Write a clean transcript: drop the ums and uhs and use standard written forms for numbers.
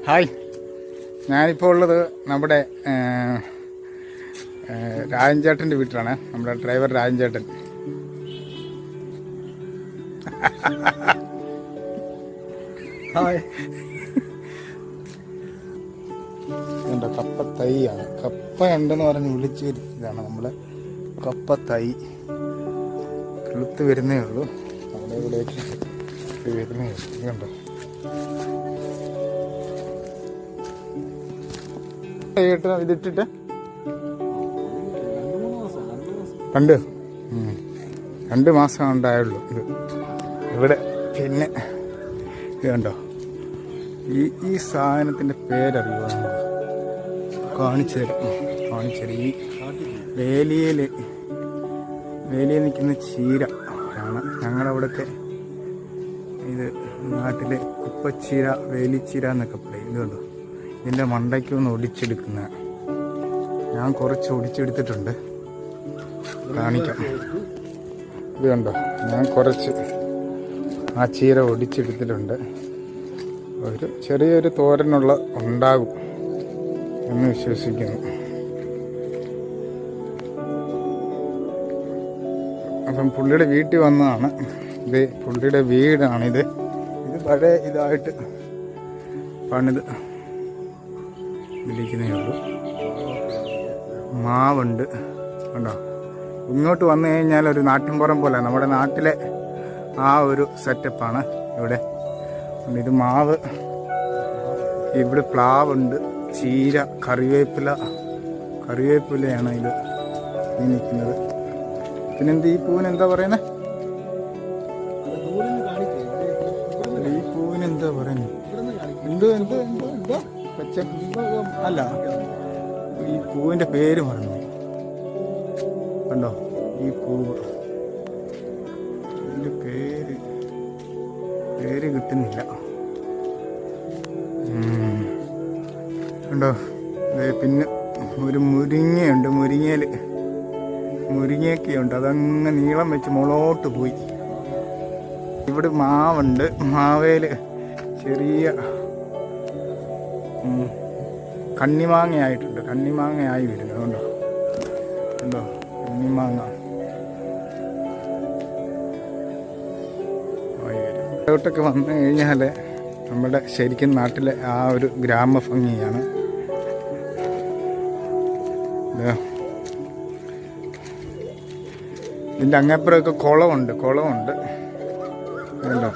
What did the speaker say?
Hi, ഞാനിപ്പോൾ ഉള്ളത് നമ്മുടെ രാജൻ ചേട്ടൻ്റെ വീട്ടിലാണ്. നമ്മുടെ ഡ്രൈവർ രാജൻ ചേട്ടൻ. ഹായ്. എന്താ കപ്പ തൈയാണ്, കപ്പ ഉണ്ടെന്ന് പറഞ്ഞ് വിളിച്ചു വരുത്തിയതാണ് നമ്മളെ കപ്പ തൈ. കിളുത്ത് വരുന്നേ ഉള്ളൂ, നമ്മുടെ ഇവിടേക്ക് വരുന്നേ ഉള്ളൂ. ഇതുണ്ടോ ഇതിട്ടിട്ട് രണ്ട് മാസം ഉണ്ടായുള്ളൂ ഇത് ഇവിടെ. പിന്നെ ഇത് കണ്ടോ, ഈ സാധനത്തിൻ്റെ പേരറിയുമോ? കാണിച്ചു തരും. ഈ വേലിയിൽ നിൽക്കുന്ന ചീര ആണ് ഞങ്ങളവിടുത്തെ. ഇത് നാട്ടിലെ കുപ്പച്ചീര, വേലിച്ചീര എന്നൊക്കെ പറയും. ഇത് കണ്ടോ, ഇതിൻ്റെ മണ്ടയ്ക്കൊന്ന് ഒടിച്ചെടുക്കുന്ന. ഞാൻ കുറച്ച് ഒടിച്ചെടുത്തിട്ടുണ്ട്, കാണിക്കാം. ഇത് കണ്ടോ, ഞാൻ കുറച്ച് ആ ചീര ഒടിച്ചെടുത്തിട്ടുണ്ട്. ഒരു ചെറിയൊരു തോരനുള്ള ഉണ്ടാകും എന്ന് വിശ്വസിക്കുന്നു. അപ്പം പുള്ളിയുടെ വീട്ടിൽ വന്നതാണ്. ഇത് പുള്ളിയുടെ വീടാണിത്. ഇത് പഴയ ഇതായിട്ട് പണിത് വിളിക്കുന്നേ ഉള്ളൂ. മാവുണ്ട് കണ്ടോ. ഇങ്ങോട്ട് വന്നു കഴിഞ്ഞാൽ ഒരു നാട്ടിൻപുറം പോലെ, നമ്മുടെ നാട്ടിലെ ആ ഒരു സെറ്റപ്പാണ് ഇവിടെ. ഇത് മാവ്, ഇവിടെ പ്ലാവുണ്ട്, ചീര, കറിവേപ്പിലയാണ് ഇത് നിൽക്കുന്നത്. പിന്നെന്ത് ഈ പൂവിന് എന്താ പറയുന്നത്? ഈ പൂവിന് എന്താ പറയുന്നത്? എന്തോ പച്ച അല്ല, ഈ പൂവിൻ്റെ പേര് പറഞ്ഞു കണ്ടോ. ഈ പൂവ്, ഇതിൻ്റെ പേര് കിട്ടുന്നില്ല കണ്ടോ. പിന്നെ ഒരു മുരിങ്ങയുണ്ട്, മുരിങ്ങയൊക്കെയുണ്ട്. അതങ്ങ് നീളം വെച്ച് മുകളോട്ട് പോയി. ഇവിടെ മാവുണ്ട്, മാവേല് ചെറിയ കണ്ണിമാങ്ങയായിട്ടുണ്ട്. കണ്ണിമാങ്ങയായി വരുന്നത് കണ്ടോ. കണ്ണിമാങ്ങ ആയി വരും. ഇതോട്ടൊക്കെ വന്നു കഴിഞ്ഞാൽ നമ്മുടെ ശരിക്കും നാട്ടിലെ ആ ഒരു ഗ്രാമഭംഗിയാണ്. ഇതിൻ്റെ അങ്ങപ്പുറമൊക്കെ കുളമുണ്ട് കണ്ടോ.